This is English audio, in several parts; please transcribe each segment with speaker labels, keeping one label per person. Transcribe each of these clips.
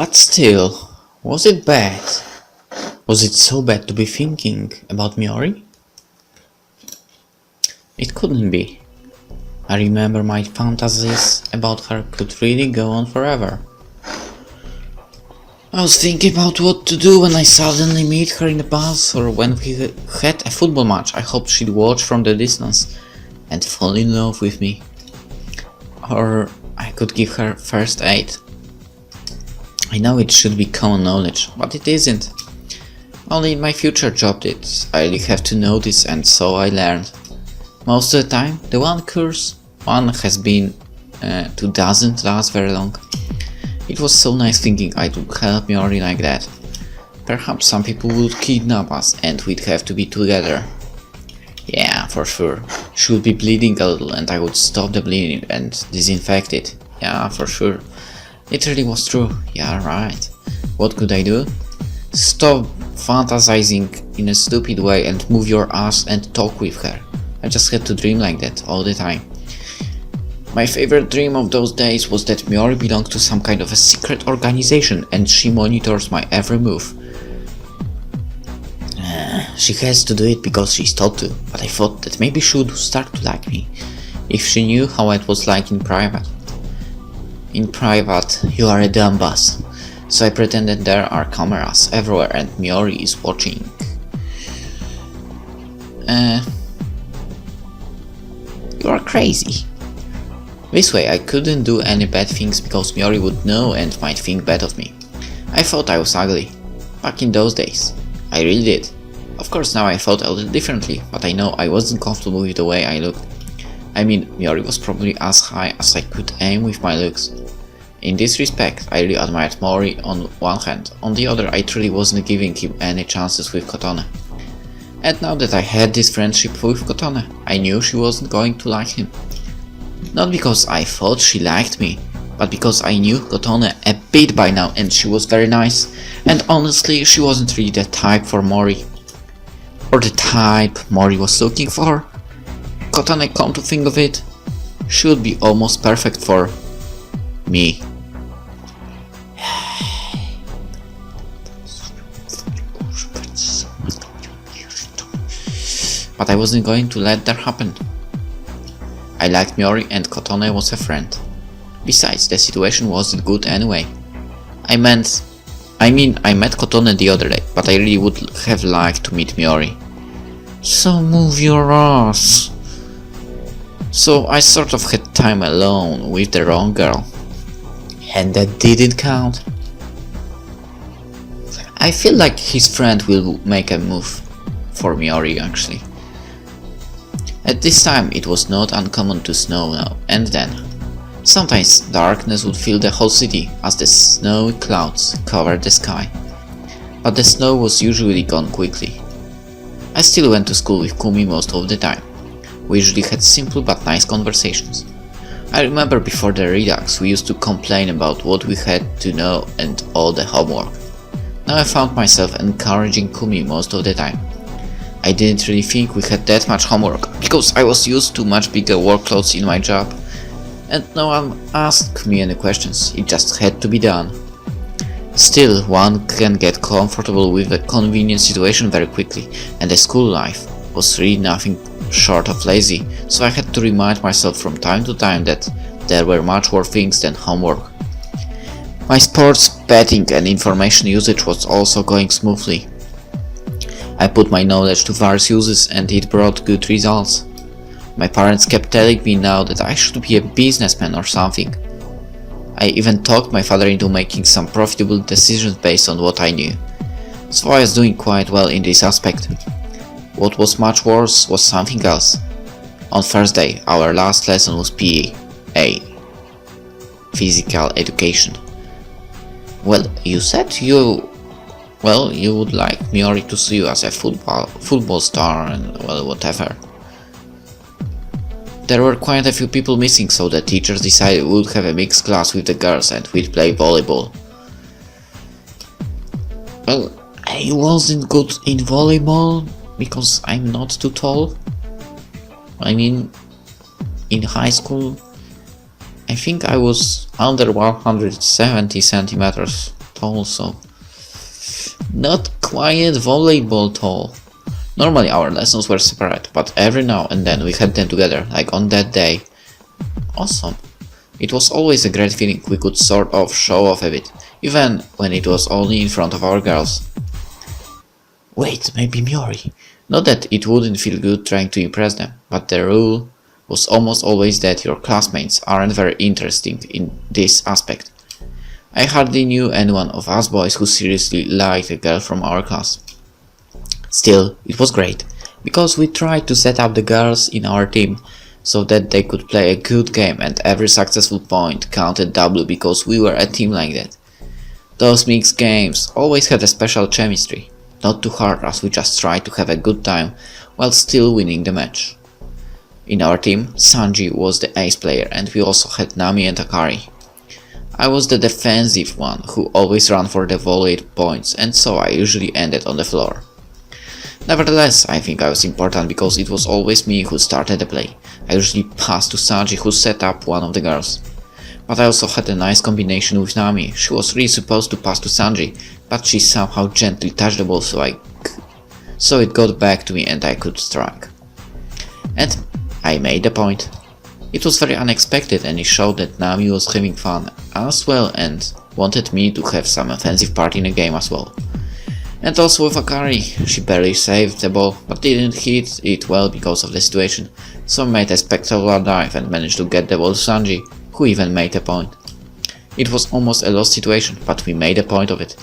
Speaker 1: But still, was it bad? Was it so bad to be thinking about Miori? It couldn't be. I remember my fantasies about her could really go on forever. I was thinking about what to do when I suddenly meet her in the bus, or when we had a football match. I hoped she'd watch from the distance and fall in love with me. Or I could give her first aid. I know it should be common knowledge, but it isn't. Only in my future job did I really have to know this, and so I learned. Most of the time, the one course one has been to doesn't last very long. It was so nice thinking I would help Miori like that. Perhaps some people would kidnap us and we'd have to be together. Yeah, for sure. She would be bleeding a little and I would stop the bleeding and disinfect it. Yeah, for sure. It really was true. Yeah, right. What could I do? Stop fantasizing in a stupid way and move your ass and talk with her. I just had to dream like that all the time. My favorite dream of those days was that Miori belonged to some kind of a secret organization and she monitors my every move. She has to do it because she's taught to, but I thought that maybe she would start to like me, if she knew how it was like in private. In private, you are a dumb boss, so I pretended there are cameras everywhere and Miori is watching. You are crazy. This way I couldn't do any bad things because Miori would know and might think bad of me. I thought I was ugly. Back in those days. I really did. Of course now I thought a little differently, but I know I wasn't comfortable with the way I looked. I mean, Miori was probably as high as I could aim with my looks. In this respect, I really admired Mori on one hand, on the other I truly wasn't giving him any chances with Kotone. And now that I had this friendship with Kotone, I knew she wasn't going to like him. Not because I thought she liked me, but because I knew Kotone a bit by now and she was very nice, and honestly she wasn't really the type for Mori. Or the type Mori was looking for. Kotone, come to think of it, she would be almost perfect for me. But I wasn't going to let that happen. I liked Miori and Kotone was a friend. Besides, the situation wasn't good anyway. I met Kotone the other day, but I really would have liked to meet Miori. So move your ass. So I sort of had time alone with the wrong girl. And that didn't count. I feel like his friend will make a move for Miori actually. At this time it was not uncommon to snow now and then. Sometimes darkness would fill the whole city as the snowy clouds covered the sky. But the snow was usually gone quickly. I still went to school with Kumi most of the time. We usually had simple but nice conversations. I remember before the Redux we used to complain about what we had to know and all the homework. Now I found myself encouraging Kumi most of the time. I didn't really think we had that much homework, because I was used to much bigger workloads in my job, and no one asked me any questions, it just had to be done. Still, one can get comfortable with a convenient situation very quickly, and the school life was really nothing short of lazy, so I had to remind myself from time to time that there were much worse things than homework. My sports betting and information usage was also going smoothly. I put my knowledge to various uses and it brought good results. My parents kept telling me now that I should be a businessman or something. I even talked my father into making some profitable decisions based on what I knew. So I was doing quite well in this aspect. What was much worse was something else. On Thursday, our last lesson was PE, physical education. Well, you said you would like Miori to see you as a football star and well, whatever. There were quite a few people missing, so the teachers decided we would have a mixed class with the girls and we'd play volleyball. Well, I wasn't good in volleyball because I'm not too tall. I mean, in high school, I think I was under 170 centimeters tall, so not quite volleyball tall. Normally our lessons were separate, but every now and then we had them together, like on that day. Awesome. It was always a great feeling we could sort of show off a bit, even when it was only in front of our girls. Wait, maybe Miori. Not that it wouldn't feel good trying to impress them, but the rule was almost always that your classmates aren't very interesting in this aspect. I hardly knew anyone of us boys who seriously liked a girl from our class. Still, it was great, because we tried to set up the girls in our team so that they could play a good game and every successful point counted double because we were a team like that. Those mixed games always had a special chemistry, not too hard as we just tried to have a good time while still winning the match. In our team, Sanji was the ace player and we also had Nami and Akari. I was the defensive one who always ran for the volleyed points and so I usually ended on the floor. Nevertheless, I think I was important because it was always me who started the play. I usually passed to Sanji who set up one of the girls. But I also had a nice combination with Nami. She was really supposed to pass to Sanji, but she somehow gently touched the ball so it got back to me and I could strike. And I made the point. It was very unexpected and it showed that Nami was having fun as well and wanted me to have some offensive part in the game as well. And also with Akari, she barely saved the ball, but didn't hit it well because of the situation, so made a spectacular dive and managed to get the ball to Sanji, who even made a point. It was almost a lost situation, but we made a point of it.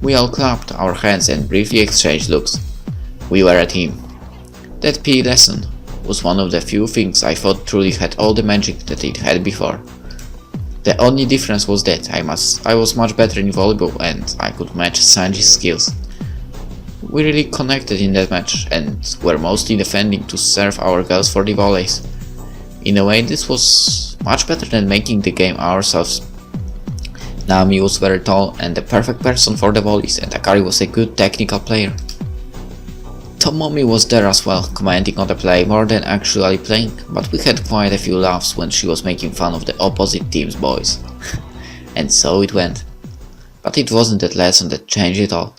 Speaker 1: We all clapped our hands and briefly exchanged looks. We were a team. That PE lesson was one of the few things I thought truly had all the magic that it had before. The only difference was that I was much better in volleyball and I could match Sanji's skills. We really connected in that match and were mostly defending to serve our girls for the volleys. In a way, this was much better than making the game ourselves. Nami was very tall and the perfect person for the volleys and Akari was a good technical player. Tomomi was there as well, commenting on the play more than actually playing, but we had quite a few laughs when she was making fun of the opposite team's boys. And so it went. But it wasn't that lesson that changed it all.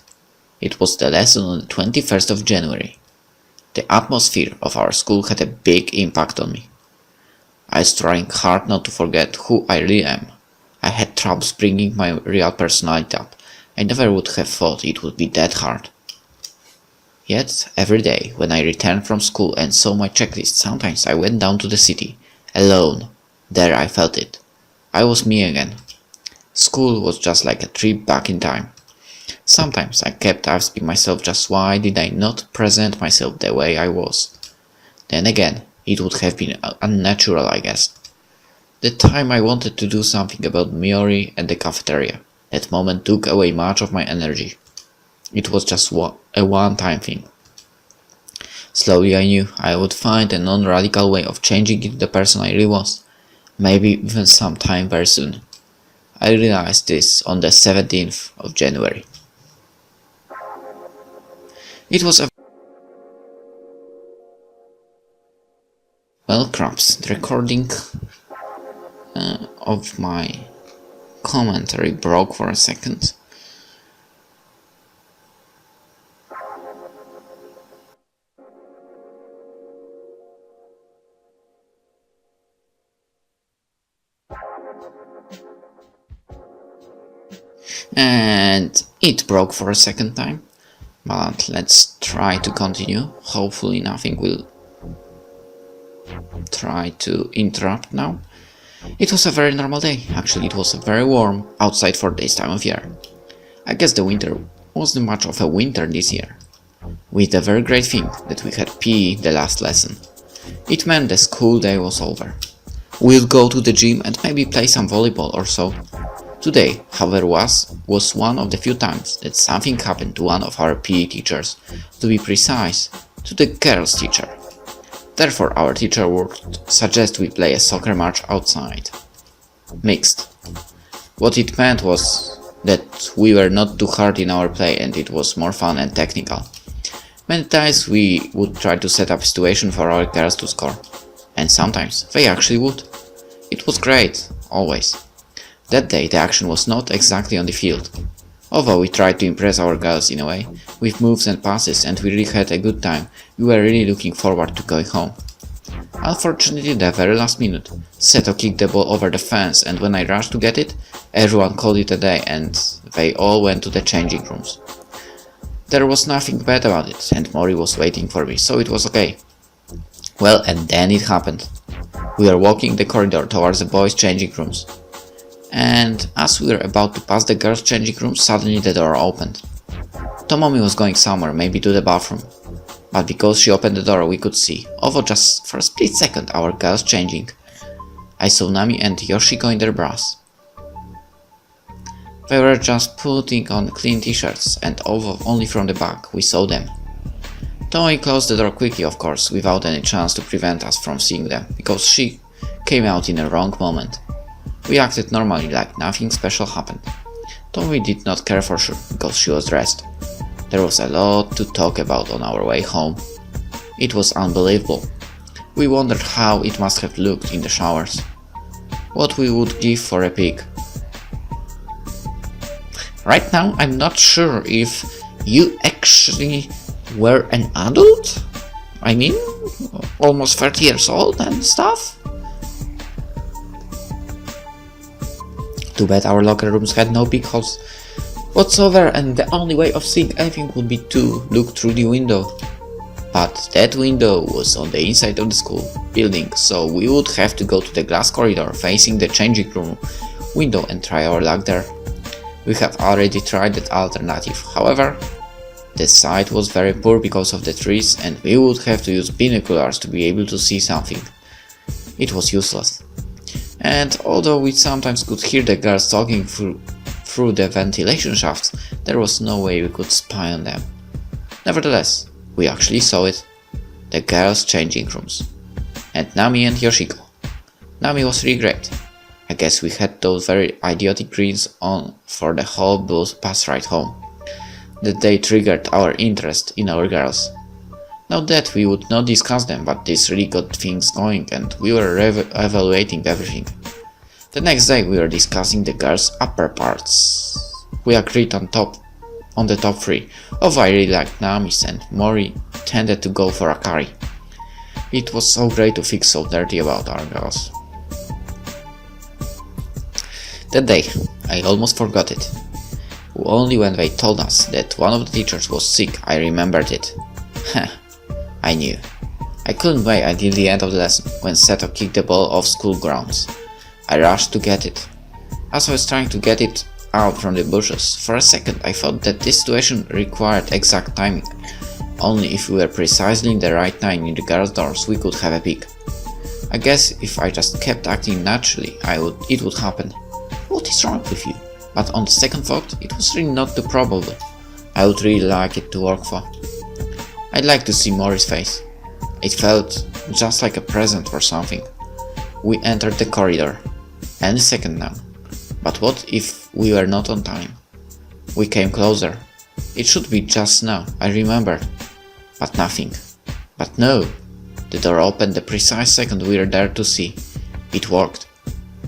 Speaker 1: It was the lesson on the 21st of January. The atmosphere of our school had a big impact on me. I was trying hard not to forget who I really am. I had troubles bringing my real personality up. I never would have thought it would be that hard. Yet, every day, when I returned from school and saw my checklist, sometimes I went down to the city, alone. There I felt it. I was me again. School was just like a trip back in time. Sometimes I kept asking myself just why did I not present myself the way I was. Then again, it would have been unnatural, I guess. The time I wanted to do something about Miori and the cafeteria. That moment took away much of my energy. It was just a one-time thing. Slowly I knew I would find a non-radical way of changing into the person I really was, maybe even sometime very soon. I realized this on the 17th of January. It was a... Well, craps, the recording of my commentary broke for a second. And it broke for a second time, but let's try to continue. Hopefully nothing will try to interrupt now. It was a very normal day. Actually, it was very warm outside for this time of year. I guess the winter wasn't much of a winter this year. With the very great thing that we had PE the last lesson. It meant the school day was over. We'll go to the gym and maybe play some volleyball or so. Today, however, was one of the few times that something happened to one of our PE teachers, to be precise, to the girls' teacher. Therefore, our teacher would suggest we play a soccer match outside. Mixed. What it meant was that we were not too hard in our play and it was more fun and technical. Many times we would try to set up a situation for our girls to score. And sometimes they actually would. It was great, always. That day the action was not exactly on the field. Although we tried to impress our girls in a way, with moves and passes, and we really had a good time, we were really looking forward to going home. Unfortunately, the very last minute, Seto kicked the ball over the fence, and when I rushed to get it, everyone called it a day and they all went to the changing rooms. There was nothing bad about it, and Mori was waiting for me, so it was okay. Well, and then it happened. We were walking the corridor towards the boys' changing rooms, and as we were about to pass the girls' changing rooms, suddenly the door opened. Tomomi was going somewhere, maybe to the bathroom, but because she opened the door we could see, although just for a split second, our girls changing. I saw Nami and Yoshiko in their bras. They were just putting on clean t-shirts, and although only from the back we saw them. Tomomi closed the door quickly, of course, without any chance to prevent us from seeing them, because she came out in a wrong moment. We acted normally, like nothing special happened. Tomomi did not care for sure, because she was dressed. There was a lot to talk about on our way home. It was unbelievable. We wondered how it must have looked in the showers. What we would give for a pig. Right now I'm not sure if you actually were an adult? I mean, almost 30 years old and stuff? Too bad our locker rooms had no peekholes whatsoever, and the only way of seeing anything would be to look through the window. But that window was on the inside of the school building, so we would have to go to the glass corridor facing the changing room window and try our luck there. We have already tried that alternative, however, the sight was very poor because of the trees, and we would have to use binoculars to be able to see something. It was useless. And although we sometimes could hear the girls talking through the ventilation shafts, there was no way we could spy on them. Nevertheless, we actually saw it. The girls' changing rooms. And Nami and Yoshiko. Nami was really great. I guess we had those very idiotic greens on for the whole bus ride home. That they triggered our interest in our girls. Not that we would not discuss them, but this really got things going and we were evaluating everything. The next day we were discussing the girls' upper parts. We agreed on the top three, although I really liked Nami's and Mori tended to go for Akari. It was so great to feel so dirty about our girls. That day, I almost forgot it. Only when they told us that one of the teachers was sick, I remembered it. Heh, I knew. I couldn't wait until the end of the lesson, when Seto kicked the ball off school grounds. I rushed to get it. As I was trying to get it out from the bushes, for a second I thought that this situation required exact timing. Only if we were precisely in the right time near the girls' doors, we could have a peek. I guess if I just kept acting naturally, it would happen. What is wrong with you? But on the second thought, it was really not too probable. I would really like it to work for. I'd like to see Mori's face. It felt just like a present or something. We entered the corridor. Any second now. But what if we were not on time? We came closer. It should be just now, I remembered. But nothing. But no. The door opened the precise second we were there to see. It worked.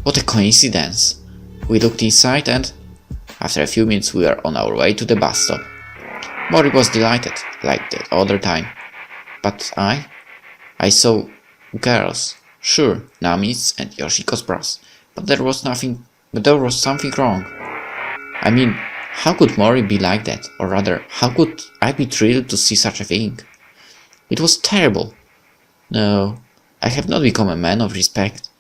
Speaker 1: What a coincidence. We looked inside and, after a few minutes, we were on our way to the bus stop. Mori was delighted, like the other time. But I saw girls. Sure, Nami's and Yoshiko's bras. But there was something wrong. I mean, how could Mori be like that? Or rather, how could I be thrilled to see such a thing? It was terrible. No, I have not become a man of respect.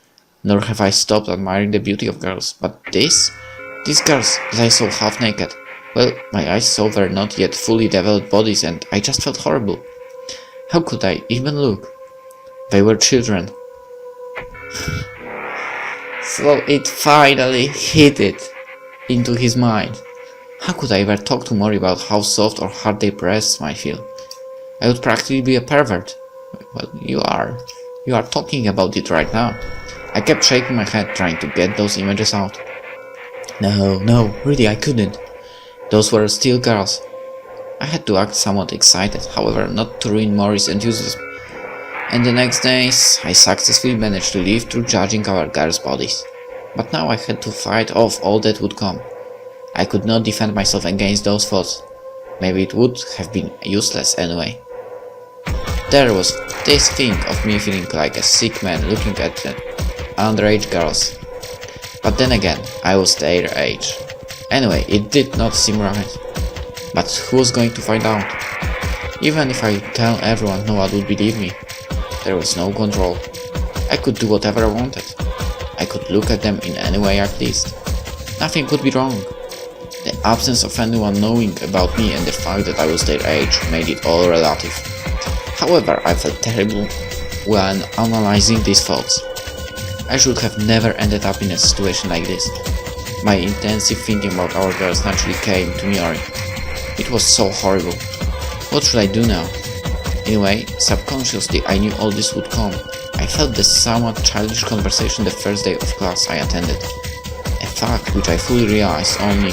Speaker 1: Nor have I stopped admiring the beauty of girls, but these girls that I saw half naked, well, my eyes saw their not yet fully developed bodies and I just felt horrible. How could I even look? They were children. So it finally hit it into his mind. How could I ever talk to Mori about how soft or hard their breasts might feel? I would practically be a pervert. Well, you are talking about it right now. I kept shaking my head trying to get those images out. No, really I couldn't. Those were still girls. I had to act somewhat excited, however, not to ruin Mori's enthusiasm. And the next days, I successfully managed to live through judging our girls' bodies. but now I had to fight off all that would come. I could not defend myself against those thoughts. Maybe it would have been useless anyway. There was this thing of me feeling like a sick man looking at the underage girls. But then again, I was their age. Anyway, it did not seem right. But who was going to find out? Even if I tell everyone, no one would believe me. There was no control. I could do whatever I wanted. I could look at them in any way I pleased. Nothing could be wrong. The absence of anyone knowing about me and the fact that I was their age made it all relative. However, I felt terrible when analyzing these thoughts. I should have never ended up in a situation like this. My intensive thinking about our girls naturally came to Miori. It was so horrible. What should I do now? Anyway, subconsciously I knew all this would come. I felt the somewhat childish conversation the first day of class I attended. A fact which I fully realized only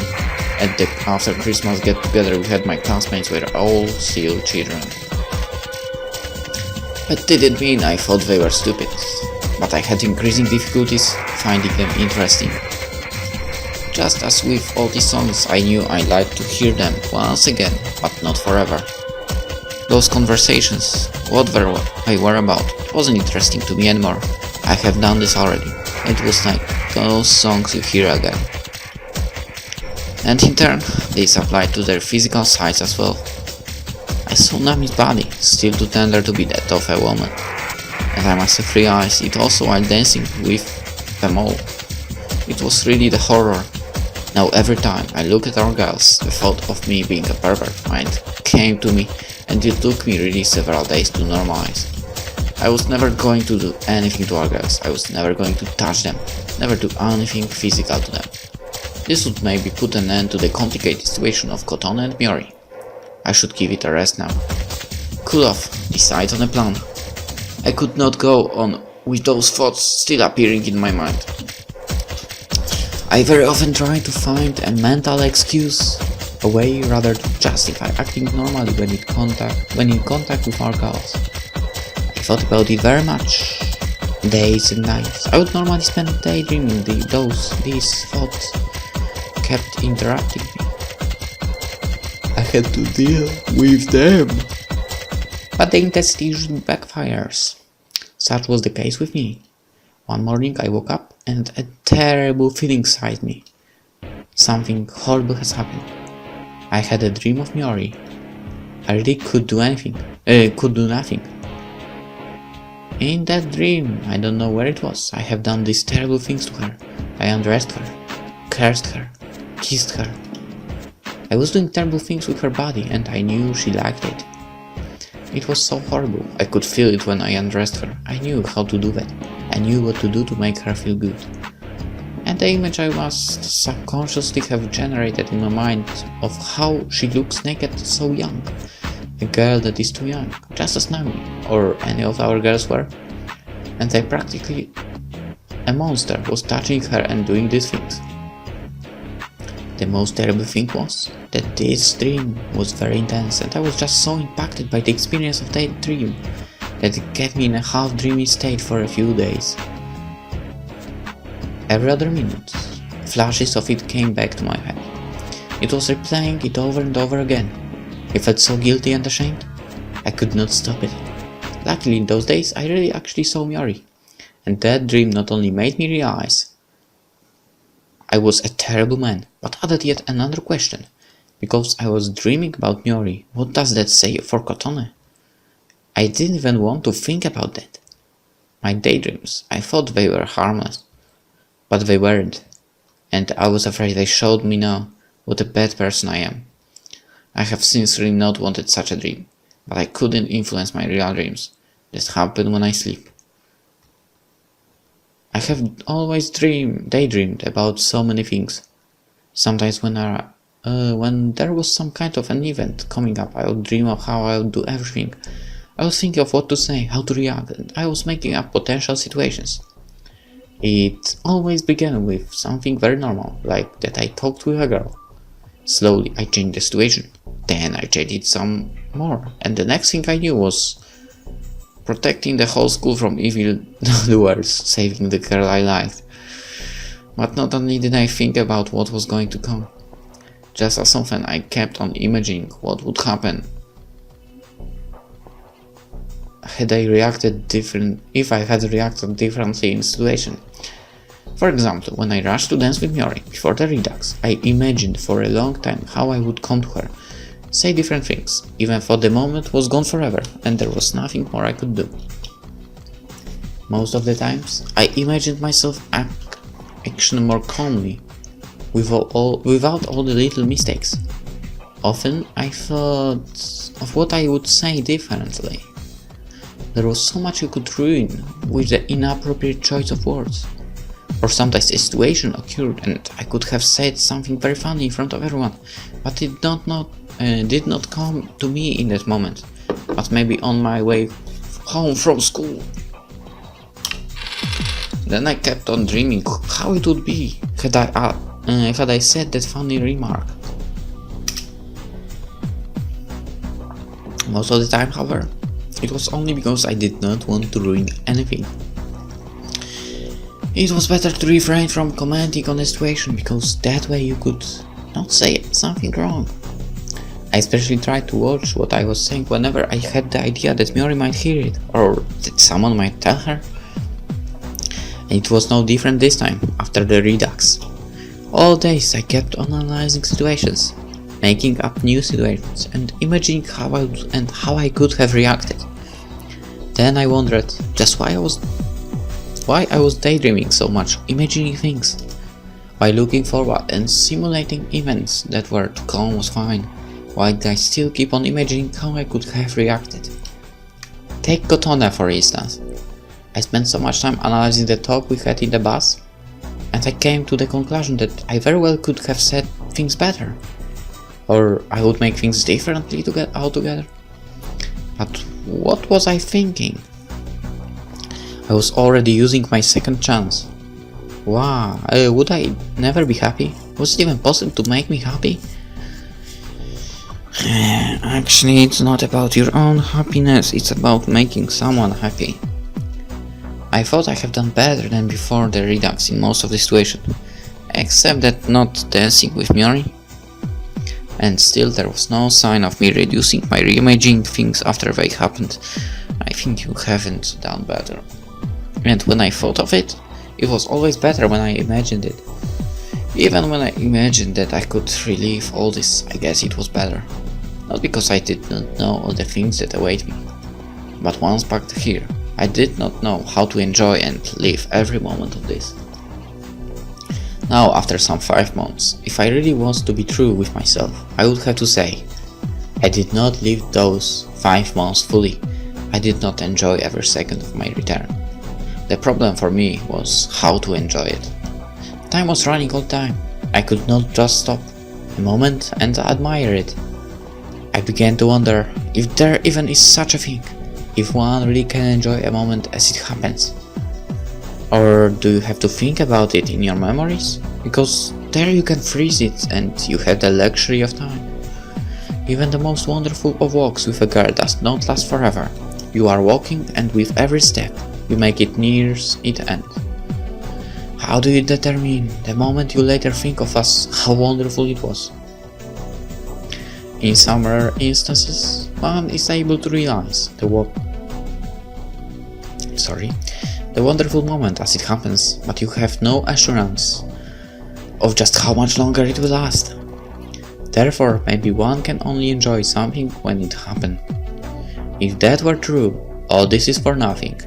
Speaker 1: at the after Christmas get-together we had. My classmates were all still children. That didn't mean I thought they were stupid, but I had increasing difficulties finding them interesting. Just as with all these songs, I knew I'd like to hear them once again, but not forever. Those conversations, what they were about, it wasn't interesting to me anymore. I have done this already. It was like those songs you hear again. And in turn, this applied to their physical sides as well. I saw Nami's body, still too tender to be that of a woman. And I must have realized it also while dancing with them all. It was really the horror. Now every time I look at our girls, the thought of me being a pervert mind came to me, and it took me really several days to normalize. I was never going to do anything to our girls, I was never going to touch them, never do anything physical to them. This would maybe put an end to the complicated situation of Kotone and Miori. I should give it a rest now. Cool off, decide on a plan. I could not go on with those thoughts still appearing in my mind. I very often try to find a mental excuse, a way rather to justify acting normally when in contact with our girls. I thought about it very much, days and nights. I would normally spend daydreaming. These thoughts kept interrupting me. I had to deal with them. But the intensity usually backfires. Such was the case with me. One morning I woke up and a terrible feeling seized me. Something horrible has happened. I had a dream of Miori. I really could do nothing. In that dream, I don't know where it was, I have done these terrible things to her. I undressed her, cursed her, kissed her. I was doing terrible things with her body and I knew she liked it. It was so horrible. I could feel it when I undressed her. I knew how to do that. I knew what to do to make her feel good. And the image I must subconsciously have generated in my mind of how she looks naked so young. A girl that is too young, just as Nami or any of our girls were. And I practically a monster was touching her and doing these things. The most terrible thing was that this dream was very intense and I was just so impacted by the experience of that dream that it kept me in a half dreamy state for a few days. Every other minute, flashes of it came back to my head. It was replaying it over and over again. I felt so guilty and ashamed. I could not stop it. Luckily in those days I really actually saw Miori. And that dream not only made me realize I was a terrible man, but added yet another question. Because I was dreaming about Miori, what does that say for Kotone? I didn't even want to think about that. My daydreams, I thought they were harmless. But they weren't. And I was afraid they showed me now what a bad person I am. I have sincerely not wanted such a dream, but I couldn't influence my real dreams. This happened when I sleep. I have always daydreamed about so many things. Sometimes when there was some kind of an event coming up, I would dream of how I would do everything. I was thinking of what to say, how to react, and I was making up potential situations. It always began with something very normal, like that I talked with a girl. Slowly I changed the situation, then I changed it some more, and the next thing I knew was protecting the whole school from evil doers, saving the girl I liked. But not only did I think about what was going to come, just as often I kept on imagining what would happen if I had reacted differently in situation. For example, when I rushed to dance with Miori before the Redux, I imagined for a long time how I would come to her, say different things, even though the moment was gone forever and there was nothing more I could do. Most of the times, I imagined myself action more calmly, without all the little mistakes. Often, I thought of what I would say differently. There was so much you could ruin with the inappropriate choice of words. Or sometimes a situation occurred and I could have said something very funny in front of everyone, but it did not come to me in that moment, but maybe on my way home from school. Then I kept on dreaming how it would be had I said that funny remark. Most of the time, however, it was only because I did not want to ruin anything. It was better to refrain from commenting on the situation, because that way you could not say something wrong. I especially tried to watch what I was saying whenever I had the idea that Miori might hear it, or that someone might tell her. It was no different this time, after the Redux. All days I kept on analyzing situations, making up new situations, and imagining how I could have reacted. Then I wondered just why I was daydreaming so much, imagining things. Why looking forward and simulating events that were to come was fine, why did I still keep on imagining how I could have reacted? Take Kotone for instance. I spent so much time analyzing the talk we had in the bus, and I came to the conclusion that I very well could have said things better, or I would make things differently altogether. But what was I thinking? I was already using my second chance. Wow, would I never be happy? Was it even possible to make me happy? Actually, it's not about your own happiness, it's about making someone happy. I thought I have done better than before the Redux in most of the situations, except that not dancing with Miori. And still there was no sign of me reducing my reimagining things after they happened. I think you haven't done better. And when I thought of it, it was always better when I imagined it. Even when I imagined that I could relieve all this, I guess it was better. Not because I did not know all the things that await me, but once back here, I did not know how to enjoy and live every moment of this. Now, after some 5 months, if I really was to be true with myself, I would have to say, I did not live those 5 months fully. I did not enjoy every second of my return. The problem for me was how to enjoy it. Time was running all the time. I could not just stop a moment and admire it. I began to wonder if there even is such a thing, if one really can enjoy a moment as it happens. Or do you have to think about it in your memories? Because there you can freeze it and you have the luxury of time. Even the most wonderful of walks with a girl does not last forever. You are walking, and with every step you make it nears its end. How do you determine the moment you later think of as how wonderful it was? In some rare instances, one is able to realize the wonderful moment as it happens, but you have no assurance of just how much longer it will last. Therefore, maybe one can only enjoy something when it happened. If that were true, all this is for nothing.